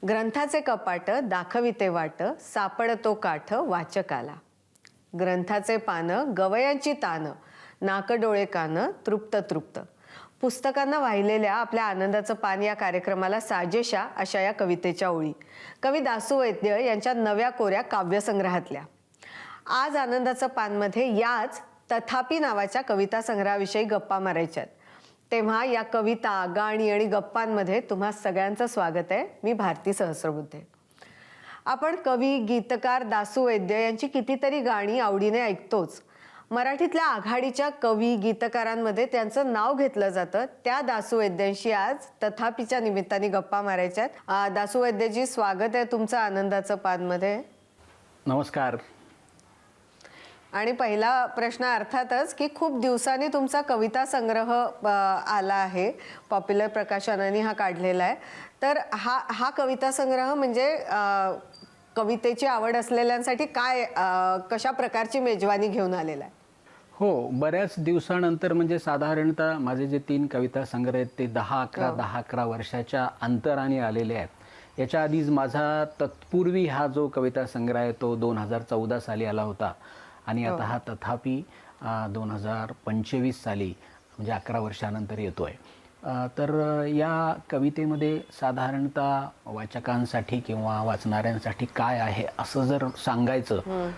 ग्रंथाचे कपाट दाखविते वाट, सापडतो काठ वाचकाला. ग्रंथाचे पान गवयांची तान, नाक डोळे कान तृप्त तृप्त. पुस्तकांना वाहिलेल्या आपल्या आनंदाचं पान या कार्यक्रमाला साजेशा अशा या कवितेच्या ओळी कवी दासू वैद्य यांच्या नव्या कोऱ्या काव्यसंग्रहातल्या. आज आनंदाचं पानमध्ये याच तथापि नावाच्या कविता संग्रहाविषयी गप्पा मारायच्या आहेत. तेव्हा या कविता, गाणी आणि गप्पांमध्ये तुम्हा सगळ्यांचं स्वागत आहे. मी भारती सहस्रबुद्धे. आपण कवी, गीतकार दासू वैद्य यांची कितीतरी गाणी आवडीने ऐकतोच. मराठीतल्या आघाडीच्या कवी, गीतकारांमध्ये त्यांचं नाव घेतलं जातं. त्या दासू वैद्यांशी आज तथापिच्या निमित्ताने गप्पा मारायच्या आहेत. दासू वैद्यजी, स्वागत आहे तुमचं आनंदाचं पानमध्ये. नमस्कार. आणि पहिला प्रश्न अर्थातच की खूप दिवसांनी तुमचा कविता संग्रह आला आहे, पॉप्युलर प्रकाशनाने हा काढलेला आहे. तर हा कविता संग्रह म्हणजे कवितेची आवड असलेल्यांसाठी काय कशा प्रकारची मेजवानी घेऊन आलेला आहे? हो, बऱ्याच दिवसानंतर म्हणजे साधारणतः माझे जे 3 कविता संग्रह आहेत ते 10-11 वर्षाच्या अंतराने आलेले आहेत. याच्या आधीच माझा तत्पूर्वी हा जो कविता संग्रह आहे तो 2014 साली आला होता आणि आता हा तथापि 2025 साली म्हणजे 11 वर्षानंतर येतोय. तर या कवितेमध्ये साधारणतः वाचकांसाठी किंवा वाचणाऱ्यांसाठी काय आहे असं जर सांगायचं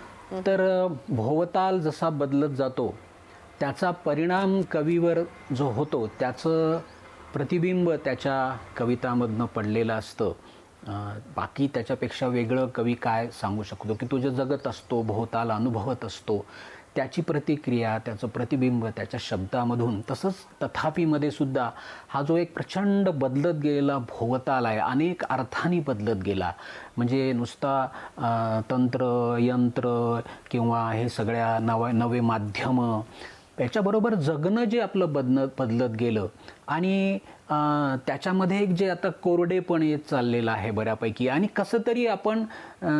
तर भोवताल जसा बदलत जातो त्याचा परिणाम कवीवर जो होतो त्याचं प्रतिबिंब त्याच्या कवितामधनं पडलेलं असतं. बाकी त्याच्यापेक्षा वेगळं कवी काय सांगू शकतो की तो जे जगत असतो, भोवताल अनुभवत असतो, त्याची प्रतिक्रिया, त्याचं प्रतिबिंब त्याच्या शब्दामधून. तसंच तथापिमध्ये सुद्धा हा जो एक प्रचंड बदलत गेलेला भोवताल आहे, अनेक अर्थांनी बदलत गेला. म्हणजे नुसता तंत्र, यंत्र किंवा हे सगळ्या नवे माध्यमं याच्याबरोबर जगणं जे आपलं बदलत गेलं आणि त्याच्यामध्ये एक जे आता कोरडेपण येत चाललेलं आहे बऱ्यापैकी, आणि कसं तरी आपण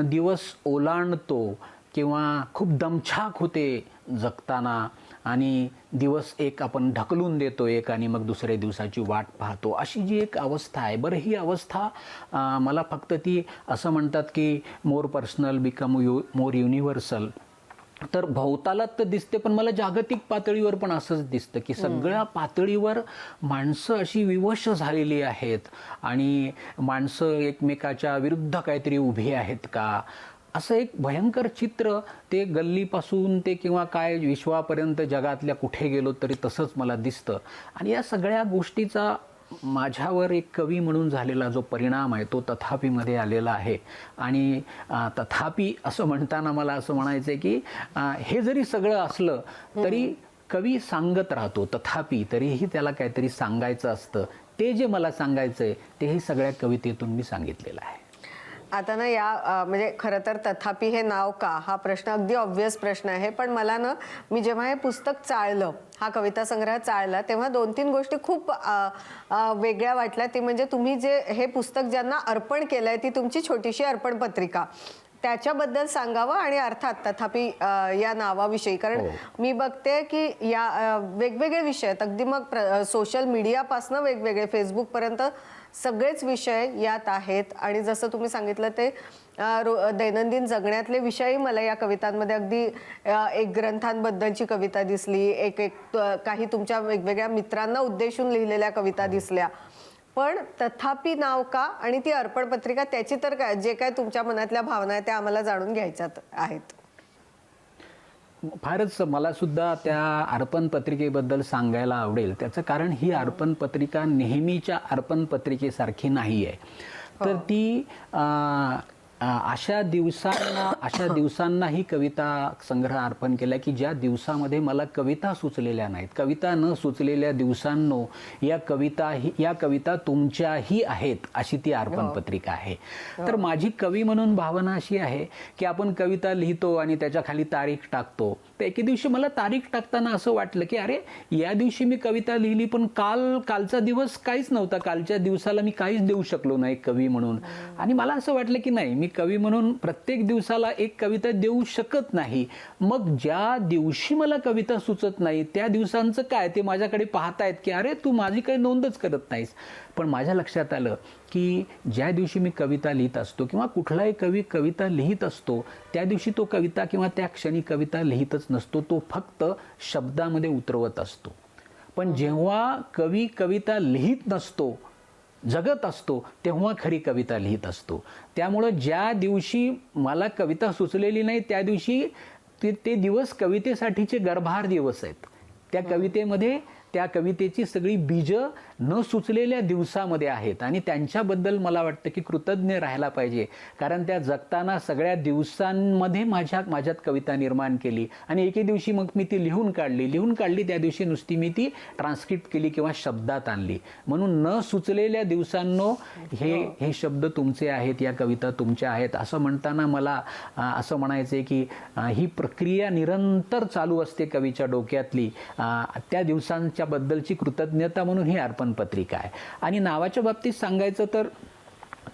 दिवस ओलांडतो किंवा खूप दमछाक होते जगताना आणि दिवस एक आपण ढकलून देतो एक आणि मग दुसऱ्या दिवसाची वाट पाहतो, अशी जी एक अवस्था आहे. बरं, ही अवस्था मला फक्त ती असं म्हणतात की more personal become more universal. तर भोवतालात तर दिसते, पण मला जागतिक पातळीवर पण असंच दिसतं की सगळ्या पातळीवर माणसं अशी विवश झालेली आहेत आणि माणसं एकमेकाच्या विरुद्ध काहीतरी उभी आहेत का, असं एक भयंकर चित्र ते गल्लीपासून ते किंवा काय विश्वापर्यंत जगातल्या कुठे गेलो तरी तसंच मला दिसतं. आणि या सगळ्या गोष्टीचा माझ्यावर एक कवी म्हणून झालेला जो परिणाम आहे तो तथापिमध्ये आलेला आहे. आणि तथापि असं म्हणताना मला असं म्हणायचं आहे की हे जरी सगळं असलं तरी कवी सांगत राहतो. तथापि तरीही त्याला काहीतरी सांगायचं असतं. ते जे मला सांगायचं आहे तेही सगळ्या कवितेतून मी सांगितलेलं आहे. आता ना या म्हणजे खरं तर तथापि हे नाव का, हा प्रश्न अगदी ऑब्व्हियस प्रश्न आहे. पण मला ना, मी जेव्हा हे पुस्तक चाळलं, हा कविता संग्रह चाळला, तेव्हा 2-3 गोष्टी खूप वेगळ्या वाटल्या. ती म्हणजे तुम्ही जे हे पुस्तक ज्यांना अर्पण केलंय ती तुमची छोटीशी अर्पण पत्रिका, त्याच्याबद्दल सांगावं. आणि अर्थात तथापि या नावाविषयी, कारण मी बघते की या वेगवेगळे विषय आहेत, अगदी मग सोशल मीडियापासनं वेगवेगळे फेसबुकपर्यंत सगळेच विषय यात आहेत. आणि जसं तुम्ही सांगितलं ते दैनंदिन जगण्यातले विषयही मला या कवितांमध्ये अगदी एक ग्रंथांबद्दलची कविता दिसली, एक काही तुमच्या वेगवेगळ्या मित्रांना उद्देशून लिहिलेल्या कविता दिसल्या. पण तथापि नाव का आणि ती अर्पण पत्रिका, त्याची तर काय जे काय तुमच्या मनातल्या भावना आहेत त्या आम्हाला जाणून घ्यायच्या आहेत. फारच मला सुद्धा त्या अर्पण पत्रिकेबद्दल सांगायला आवडेल. त्याचं कारण ही अर्पण पत्रिका नेहमीच्या अर्पण पत्रिकेसारखी नाही आहे. तर ती अशा दिवसांना ही कविता संग्रह अर्पण केला की ज्या दिवसामध्ये मला कविता सुचलेल्या नाहीत. कविता न सुचलेल्या दिवसांनो या कविता तुमच्याही आहेत, अशी ती अर्पण पत्रिका आहे. तर माझी कवी म्हणून भावना अशी आहे की आपण कविता लिहितो आणि त्याच्या खाली तारीख टाकतो. तर एके दिवशी मला तारीख टाकताना असं वाटलं की अरे, या दिवशी मी कविता लिहिली पण कालचा दिवस काहीच नव्हता, कालच्या दिवसाला मी काहीच देऊ शकलो नाही कवी म्हणून. आणि मला असं वाटलं की नाही, मी कवी म्हणून प्रत्येक दिवसाला एक कविता देऊ शकत नाही. मग ज्या दिवशी मला कविता सुचत नाही त्या दिवसांचं काय, ते माझ्याकडे पाहतायत की अरे तू माझी काही नोंदच करत नाहीस. पण माझ्या लक्षात आलं की ज्या दिवशी मी कविता लिहित असतो किंवा कुठलाही कवी कविता लिहित असतो त्या दिवशी तो कविता किंवा त्या क्षणी कविता लिहितच नसतो, तो फक्त शब्दामध्ये उतरवत असतो. पण जेव्हा कवी कविता लिहित नसतो, जगत असतो, तेव्हा खरी कविता लिहित असतो. त्यामुळं ज्या दिवशी मला कविता सुचलेली नाही त्या दिवशी ते दिवस कवितेसाठीचे गर्भार दिवस आहेत. त्या कवितेमध्ये त्या कवितेची सगळी बीजं न सुचलेल्या दिवसामध्ये आहेत आणि त्यांच्याबद्दल मला वाटतं की कृतज्ञ राहायला पाहिजे. कारण त्या जगताना सगळ्या दिवसांमध्ये माझ्यात कविता निर्माण केली आणि एके दिवशी मग मी ती लिहून काढली त्या दिवशी नुसती मी ती ट्रान्सक्रिप्ट केली किंवा शब्दात आणली. म्हणून न सुचलेल्या दिवसांनो हे शब्द तुमचे आहेत, या कविता तुमच्या आहेत असं म्हणताना मला असं म्हणायचं आहे की ही प्रक्रिया निरंतर चालू असते कवीच्या डोक्यातली. त्या दिवसांच्या बद्दलची कृतज्ञता म्हणून ही अर्पण पत्रिका आहे. आणि नावाच्या बाबतीत सांगायचं तर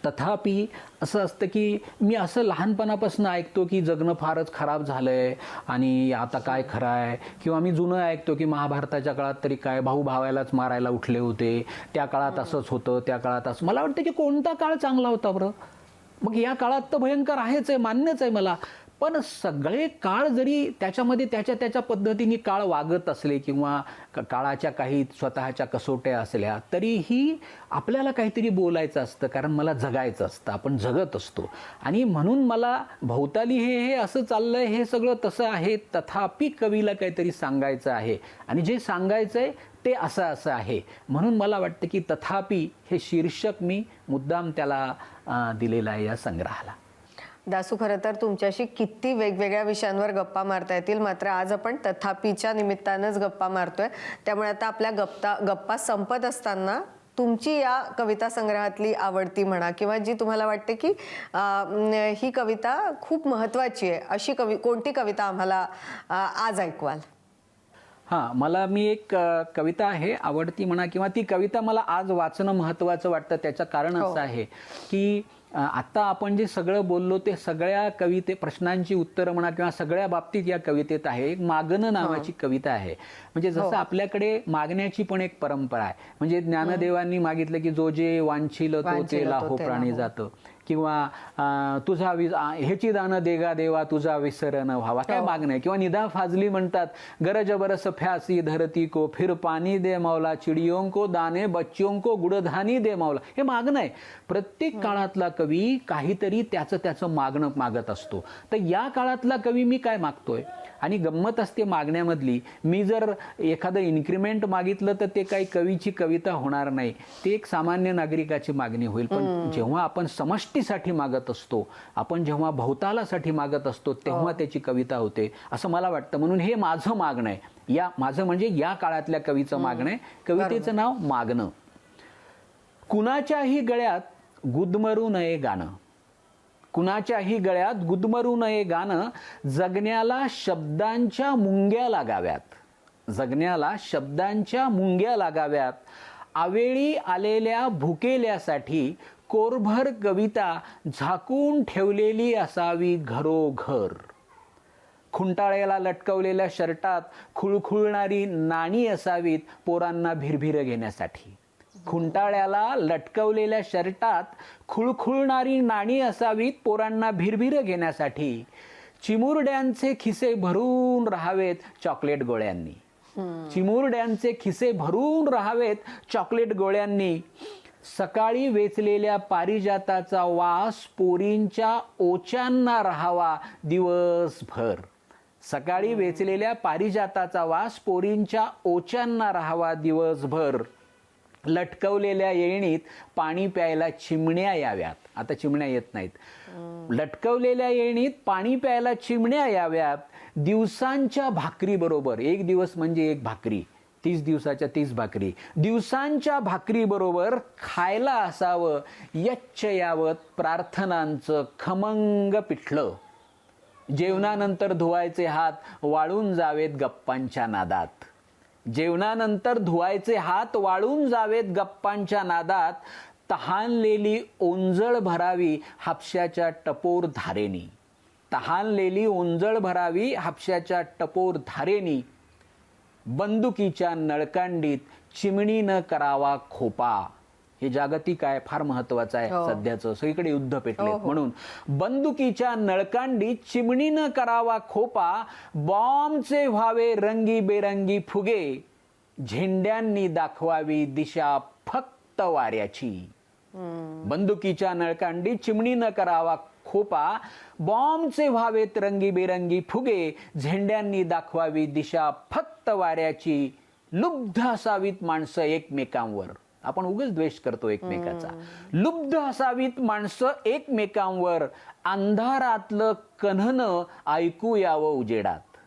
तथापि असं असतं की मी असं लहानपणापासून ऐकतो की जगणं फारच खराब झालंय आणि आता काय खरं आहे, किंवा मी जुनं ऐकतो की महाभारताच्या काळात तरी काय भाऊ भावायलाच मारायला उठले होते, त्या काळात असंच होतं, त्या काळात असं. मला वाटतं की कोणता काळ चांगला होता बरं? मग या काळात तर भयंकर आहेच आहे, मान्यच आहे मला. पण सगळे काळ जरी त्याच्यामध्ये त्याच्या पद्धतीने काळ वागत असले किंवा काळाच्या काही स्वतःच्या कसोट्या असल्या तरीही आपल्याला काहीतरी बोलायचं असतं, कारण मला जगायचं असतं, आपण जगत असतो. आणि म्हणून मला भोवताली हे असं चाललंय, हे सगळं तसं आहे, तथापि कवीला काहीतरी सांगायचं आहे आणि जे सांगायचं आहे ते असं आहे. म्हणून मला वाटतं की तथापि हे शीर्षक मी मुद्दाम त्याला दिलेलं आहे या संग्रहाला. दासू, खरं तर तुमच्याशी किती वेगवेगळ्या विषयांवर गप्पा मारता येतील, मात्र आज आपण तथापिच्या निमित्तानंच गप्पा मारतोय. त्यामुळे आता आपल्या गप्पा संपत असताना तुमची या कविता संग्रहातली आवडती म्हणा किंवा जी तुम्हाला वाटते की ही कविता खूप महत्त्वाची आहे अशी कोणती कविता आम्हाला आज ऐकवाल? मला एक कविता आहे आवडती म्हणा, किंवा ती कविता मला आज वाचणं महत्त्वाचं वाटतं. त्याचं कारण असं आहे की आता आपण जे सगळं बोललो ते सगळ्या प्रश्नांची उत्तरं म्हणा किंवा सगळ्या बाबतीत या कवितेत आहे. एक मागणं नावाची कविता आहे. म्हणजे जसं आपल्याकडे मागण्याची पण एक परंपरा आहे. म्हणजे ज्ञानदेवांनी मागितलं की जो जे वांछिल तो ते लाहो प्राणी जातं, किंवा तुझा ह्याची दानं देगा देवा तुझा विसर न व्हावा, काय मागणं आहे. किंवा निदा फाजली म्हणतात गरज बरस फ्यासी धरती को फिर पाणी दे मौला, चिडियों को दाने बच्चों को गुडधानी दे मौला, हे मागणं आहे. प्रत्येक काळातला कवी काहीतरी त्याचं मागणं मागत असतो. तर या काळातला कवी मी काय मागतोय, आणि गंमत असते मागण्यामधली. मी जर एखादं इन्क्रीमेंट मागितलं तर ते काही कवीची कविता होणार नाही, ते एक सामान्य नागरिकाची मागणी होईल. पण जेव्हा आपण समष्टीसाठी मागत असतो, आपण जेव्हा भवतालासाठी मागत असतो, तेव्हा त्याची कविता होते असं मला वाटतं. म्हणून हे माझं मागणं आहे, माझं म्हणजे या काळातल्या कवीचं मागणं आहे. कवितेचं नाव मागणं. कुणाच्याही गळ्यात गुदमरू नये गाणं, कुणाच्याही गळ्यात गुदमरू नये गाणं, जगण्याला शब्दांच्या मुंग्या लागाव्यात, जगण्याला शब्दांच्या मुंग्या लागाव्यात, आवेळी आलेल्या भुकेल्यासाठी कोरभर कविता झाकून ठेवलेली असावी घरोघर, खुंटाळ्याला लटकवलेल्या शर्टात खुळखुळणारी नाणी असावीत पोरांना भिरभिर घेण्यासाठी, खुंटाळ्याला लटकवलेल्या शर्टात खुळखुळणारी नाणी असावीत पोरांना भिरभिर घेण्यासाठी, चिमुरड्यांचे खिसे भरून राहावेत चॉकलेट गोळ्यांनी, चिमुरड्यांचे खिसे भरून राहावेत चॉकलेट गोळ्यांनी, सकाळी वेचलेल्या पारिजाताचा वास पोरींच्या ओच्यांना राहावा दिवसभर, सकाळी वेचलेल्या पारिजाताचा वास पोरींच्या ओच्यांना राहावा दिवसभर, लटकवलेल्या येणीत पाणी प्यायला चिमण्या याव्यात, आता चिमण्या येत नाहीत, लटकवलेल्या येणीत पाणी प्यायला चिमण्या याव्यात, दिवसांच्या भाकरी बरोबर, एक दिवस म्हणजे एक भाकरी, 30 दिवसाच्या 30 भाकरी, दिवसांच्या भाकरी बरोबर खायला असावं यच्च यावत प्रार्थनांचं खमंग पिठलं, जेवणानंतर धुवायचे हात वाळून जावेत गप्पांच्या नादात, जेवणानंतर धुवायचे हात वाळून जावेत गप्पांच्या नादात, तहानलेली ओंजळ भरावी हापशाच्या टपोर धारेनी, तहानलेली ओंजळ भरावी हापशाच्या टपोर धारेनी, बंदुकीच्या नळकांडीत चिमणीनं करावा खोपा. हे जागतिक आहे, फार महत्वाचं आहे सध्याचं, सगळीकडे युद्ध पेटलेत. म्हणून बंदुकीच्या नळकांडीत चिमणीनं करावा खोपा, बॉम्बचे व्हावे रंगीबेरंगी फुगे, झेंड्यांनी दाखवावी दिशा फक्त वाऱ्याची. बंदुकीच्या नळकांडीत चिमणीनं करावा खोपा, बॉम्बचे व्हावेत रंगीबेरंगी फुगे, झेंड्यांनी दाखवावी दिशा फक्त वाऱ्याची. लुब्ध असावीत माणसं एकमेकांवर, आपण उगाच द्वेष करतो एकमेकाचा. लुब्ध असावीत माणसं एकमेकांवर, अंधारातलं कन्हनं ऐकू यावं उजेडात,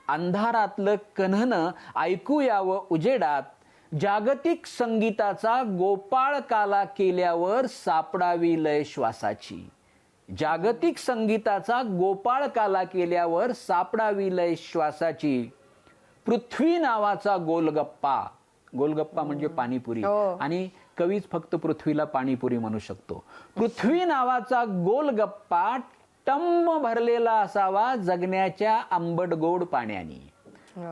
अंधारातलं कन्हनं ऐकू यावं उजेडात. जागतिक संगीताचा गोपाळ काला केल्यावर सापडावी लय श्वासाची, जागतिक संगीताचा गोपाळ काला केल्यावर सापडावी लय श्वासाची. पृथ्वी नावाचा गोलगप्पा, गोलगप्पा म्हणजे पाणीपुरी, आणि कवीच फक्त पृथ्वीला पाणीपुरी म्हणू शकतो. पृथ्वी नावाचा गोलगप्पा टम्म भरलेला असावा जगण्याच्या आंबट गोड पाण्याने.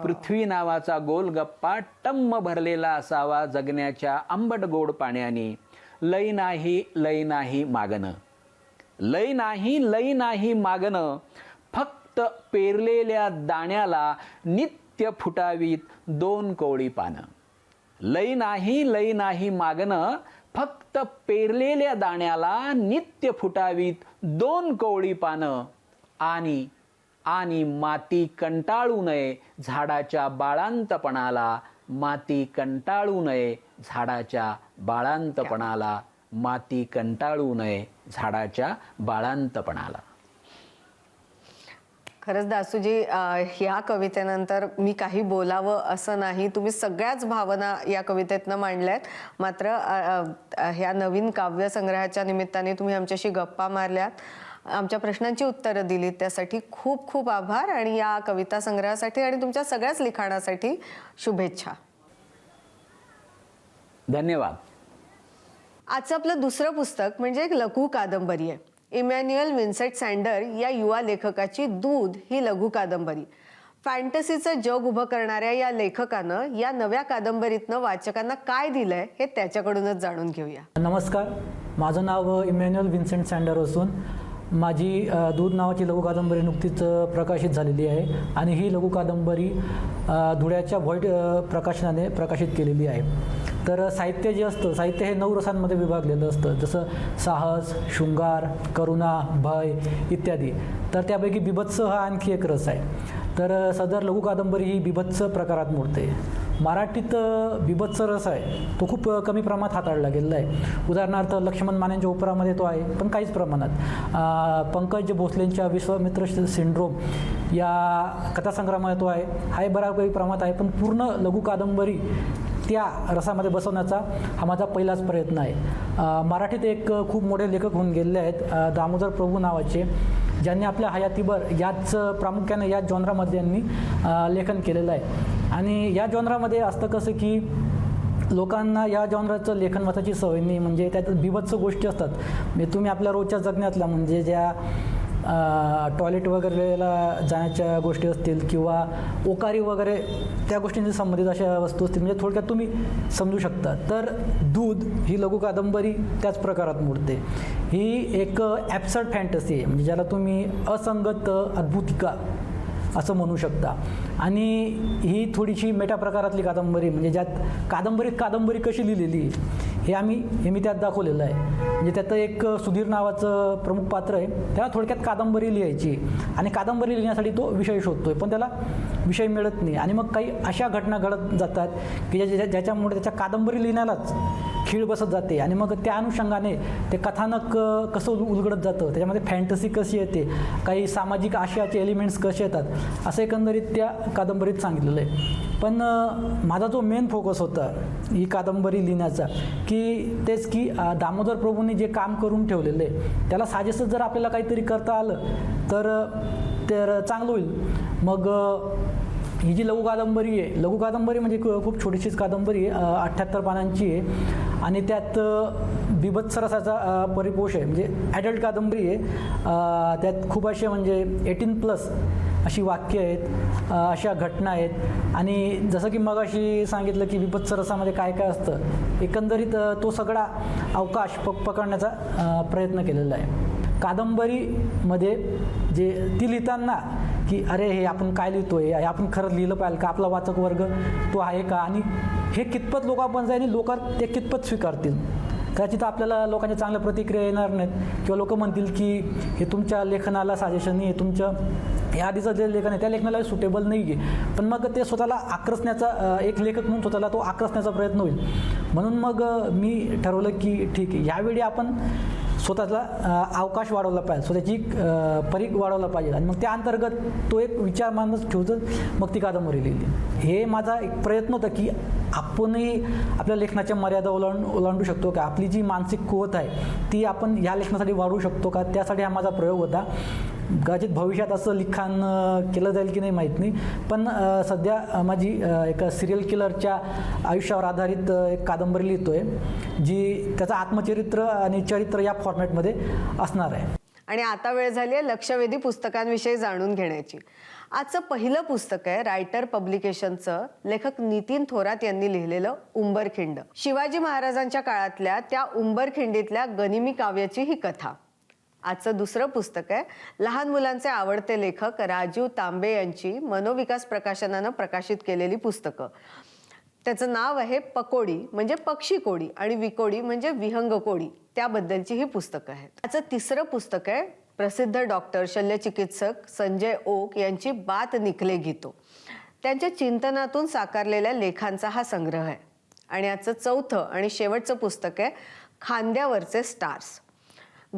पृथ्वी नावाचा गोलगप्पा टम्म भरलेला असावा जगण्याच्या आंबट गोड पाण्याने. लय नाही लय नाही मागणं, लय नाही लय नाही मागणं, फक्त पेरलेल्या दाण्याला नित्य फुटावीत दोन कोवळी पानं. लय नाही मागणं, फक्त पेरलेल्या दाण्याला नित्य फुटावीत दोन कोवळी पानं. आणि आणि माती कंटाळू नये झाडाच्या बाळांतपणाला, माती कंटाळू नये झाडाच्या बाळांतपणाला, माती कंटाळू नये झाडाच्या बाळांतपणाला. खरंच दासूजी, ह्या कवितेनंतर मी काही बोलावं असं नाही. तुम्ही सगळ्याच भावना या कवितेतनं मांडल्यात. मात्र ह्या नवीन काव्यसंग्रहाच्या निमित्ताने तुम्ही आमच्याशी गप्पा मारल्यात, आमच्या प्रश्नांची उत्तरं दिलीत, त्यासाठी खूप खूप आभार. आणि या कविता संग्रहासाठी आणि तुमच्या सगळ्याच लिखाणासाठी शुभेच्छा. धन्यवाद. आजचं आपलं दुसरं पुस्तक म्हणजे एक लघु कादंबरी आहे. इमॅन्युअल विन्सेंट सँडर या युवा लेखकाची दूध ही लघु कादंबरी. फॅन्टसीचं जग उभं करणाऱ्या या लेखकानं या नव्या कादंबरीतनं वाचकांना काय दिलंय हे त्याच्याकडूनच जाणून घेऊया. नमस्कार, माझं नाव इमॅन्युअल विन्सेंट सँडर असून माझी दूध नावाची लघु कादंबरी नुकतीच प्रकाशित झालेली आहे. आणि ही लघु कादंबरी धुळ्याच्या व्हाईट प्रकाशनाने प्रकाशित केलेली आहे. तर साहित्य जे असतं, साहित्य हे 9 रसांमध्ये विभागलेलं असतं, जसं साहस, शृंगार, करुणा, भय इत्यादी. तर त्यापैकी बिभत्स हा आणखी एक रस आहे. तर सदर लघु कादंबरी ही बिभत्स प्रकारात मोडते. मराठीत बिभत्स रस आहे तो खूप कमी प्रमाणात हाताळला गेलेला आहे. उदाहरणार्थ लक्ष्मण मानेंच्या उपरामध्ये तो आहे, पण काहीच प्रमाणात. पंकज भोसलेंच्या विश्वामित्र सिंड्रोम या कथासंग्रहामध्ये तो आहे, हा बऱ्यापैकी प्रमाणात आहे. पण पूर्ण लघु कादंबरी त्या रसामध्ये बसवण्याचा हा माझा पहिलाच प्रयत्न आहे. मराठीत एक खूप मोठे लेखक होऊन गेलेले आहेत, दामोदर प्रभू नावाचे, ज्यांनी आपल्या हयातीभर याच प्रामुख्याने याच जॉनरामध्ये यांनी लेखन केलेलं आहे. आणि या जॉनरामध्ये असतं कसं की लोकांना या जॉनराचं लेखन वाचायची सवय नाही. म्हणजे त्यात बिभत्स गोष्टी असतात. म्हणजे तुम्ही आपल्या रोजच्या जगण्यातल्या म्हणजे ज्या टॉयलेट वगैरेला जाण्याच्या गोष्टी असतील किंवा ओकारी वगैरे त्या गोष्टींशी संबंधित अशा वस्तू असतील, म्हणजे थोडक्यात तुम्ही समजू शकता. तर दूध ही लघु कादंबरी त्याच प्रकारात मोडते. ही एक ॲब्सर्ड फॅन्टसी आहे, म्हणजे ज्याला तुम्ही असंगत अद्भुतिका असं म्हणू शकता. आणि ही थोडीशी मेटा प्रकारातली कादंबरी, म्हणजे ज्यात कादंबरी कशी लिहिलेली हे मी त्यात दाखवलेलं आहे. म्हणजे त्यात एक सुधीर नावाचं प्रमुख पात्र आहे, त्याला थोडक्यात कादंबरी लिहायची आणि कादंबरी लिहिण्यासाठी तो विषय शोधतोय, पण त्याला विषय मिळत नाही. आणि मग काही अशा घटना घडत जातात की ज्याच्यामुळे त्याच्या कादंबरी लिहिण्यालाच खीळ बसत जाते. आणि मग त्या अनुषंगाने ते कथानक कसं उलगडत जातं, त्याच्यामध्ये फॅन्टसी कशी येते, काही सामाजिक आशयाचे एलिमेंट्स कसे येतात, असं एकंदरीत त्या कादंबरीत सांगितलेलं आहे. पण माझा जो मेन फोकस होता ही कादंबरी लिहिण्याचा तेच की दामोदर प्रभूंनी जे काम करून ठेवलेलं आहे त्याला साजेसं जर आपल्याला काहीतरी करता आलं तर चांगलं होईल. मग ही जी लघु कादंबरी म्हणजे खूप छोटीशीच कादंबरी आहे, 78 पानांची आहे. आणि त्यात बिभत्सरसाचा परिपोष आहे, म्हणजे ॲडल्ट कादंबरी आहे. त्यात खूप असे म्हणजे 18+ अशी वाक्य आहेत, अशा घटना आहेत. आणि जसं की मगाशी सांगितलं की बिभत्सरसामध्ये काय काय असतं, एकंदरीत तो सगळा अवकाश पकडण्याचा प्रयत्न केलेला आहे. कादंबरीमध्ये जे ती लिहिताना की अरे हे आपण काय लिहितोय, हे आपण खरं लिहिलं पाहिजे का, आपला वाचक वर्ग तो आहे का, आणि हे कितपत लोकांपर्यंत जाईल आणि लोक ते कितपत स्वीकारतील. कदाचित आपल्याला लोकांच्या चांगल्या प्रतिक्रिया येणार नाहीत किंवा लोक म्हणतील की हे तुमच्या लेखनाला साजेशन नाही, तुमचं हे आधीचं जे लेखन आहे त्या लेखनाला सुटेबल नाही आहे. पण मग ते स्वतःला आकर्षण्याचा, एक लेखक म्हणून स्वतःला तो आकर्षण्याचा प्रयत्न होईल. म्हणून मग मी ठरवलं की ठीक आहे, यावेळी आपण स्वतःचा अवकाश वाढवला पाहिजे, स्वतःची परीघ वाढवला पाहिजे. आणि मग त्या अंतर्गत तो एक विचार मानच ठेवतो, मग ती कादंबरी लिहिली. हे माझा एक प्रयत्न होता की आपणही आपल्या लेखनाच्या मर्यादा ओलांडू शकतो का, आपली जी मानसिक कुवत आहे ती आपण ह्या लेखनासाठी वाढवू शकतो का, त्यासाठी हा माझा प्रयोग होता. कदाचित भविष्यात असं लिखाण केलं जाईल की नाही माहीत नाही, पण सध्या माझी एका सिरियल किलरच्या आयुष्यावर आधारित एक कादंबरी लिहितोय, जी त्याचं आत्मचरित्र आणि चरित्र या फॉर्मॅटमध्ये असणार आहे. आणि आता वेळ झाली आहे लक्षवेधी पुस्तकांविषयी जाणून घेण्याची. आजचं पहिलं पुस्तक आहे रायटर पब्लिकेशनचं, लेखक नितीन थोरात यांनी लिहिलेलं उंबरखिंड. शिवाजी महाराजांच्या काळातल्या त्या उंबरखिंडीतल्या गनिमी काव्याची ही कथा. आजचं दुसरं पुस्तक आहे लहान मुलांचे आवडते लेखक राजीव तांबे यांची मनोविकास प्रकाशनानं प्रकाशित केलेली पुस्तकं. त्याचं नाव आहे पकोडी म्हणजे पक्षी कोडी आणि विकोडी म्हणजे विहंग कोडी, त्याबद्दलची ही पुस्तकं आहेत. त्याचं तिसरं पुस्तक आहे प्रसिद्ध डॉक्टर शल्यचिकित्सक संजय ओक यांची बात निकले गीतो. त्यांच्या चिंतनातून साकारलेल्या लेखांचा हा संग्रह आहे. आणि याचं चौथं आणि शेवटचं पुस्तक आहे खांद्यावरचे स्टार्स.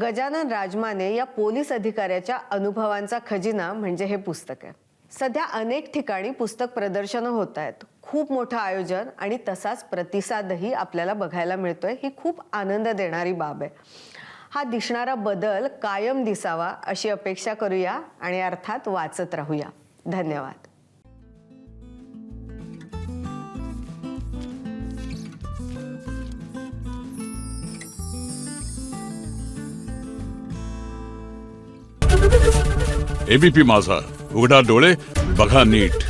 गजानन राजमाने या पोलीस अधिकाऱ्याच्या अनुभवांचा खजिना म्हणजे हे पुस्तक आहे. सध्या अनेक ठिकाणी पुस्तक प्रदर्शनं होत आहेत, खूप मोठं आयोजन आणि तसाच प्रतिसादही आपल्याला बघायला मिळतोय. ही खूप आनंद देणारी बाब आहे. हा दिसणारा बदल कायम दिसावा अशी अपेक्षा करूया आणि अर्थात वाचत राहूया. धन्यवाद. एबीपी माझा, उघडा डोळे बघा नीट.